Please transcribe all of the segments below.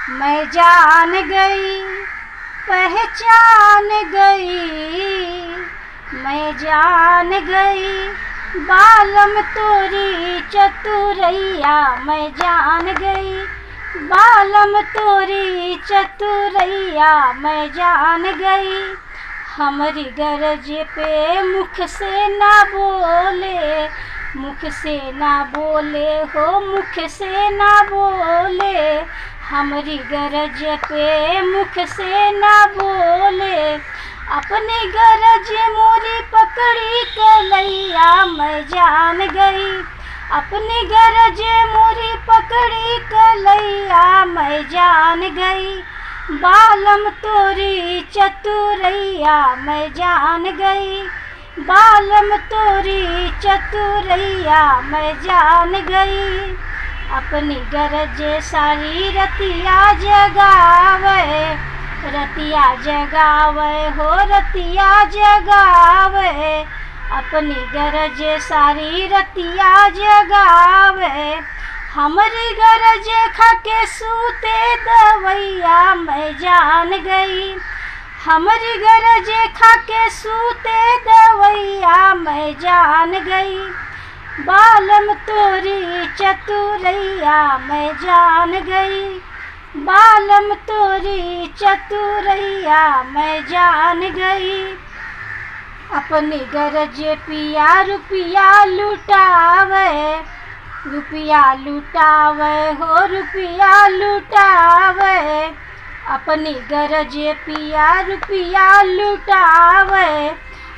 मैं जान गई, पहचान गई, मैं जान गई बालम तोरी चतुरैया। मैं जान गई बालम तोरी चतुरैया। मैं जान गई हमारी गरज पे मुख से ना बोले, मुख से ना बोले हो, मुख से ना बोले, हमारी गरज पे मुख से ना बोले। अपनी गरज मोरी पकड़ी कलैया। मैं जान गई अपनी गरज मोरी पकड़ी कलैया। मैं जान गई बालम तोरी चतुरैया। मैं जान गई बालम तोरी चतुरैया। मैं जान गई अपनी गरज सारी रतिया जगावे, रतिया जगावे हो, रतिया जगावे। अपनी गरज सारी रतिया जगावे, हमारी गरज खाके सूते दवैया। मैं जान गई हमारी गरज खाके सूते दवैया। मैं जान गई बालम तोरी चतुरैया। मैं जान गई बालम तोरी चतुरैया। मैं जान गई अपनी गरज पिया रुपया लुटावे, रुपया लुटावे हो, रुपया लुटावे। अपनी गरज पिया रुपया लुटावे,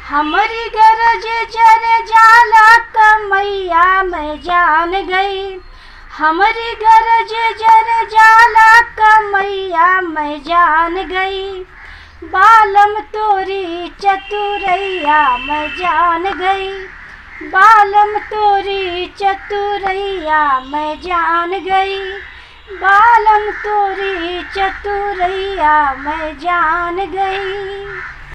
हमारी गरज जरे जाला कमैया। मैं जान गई हमारी गरज जरे जाला कमैया। मैं जान गई बालम तोरी चतुरैया। मैं जान गई बालम तोरी चतुरैया। मैं जान गई बालम तोरी चतुरैया। मैं जान गई।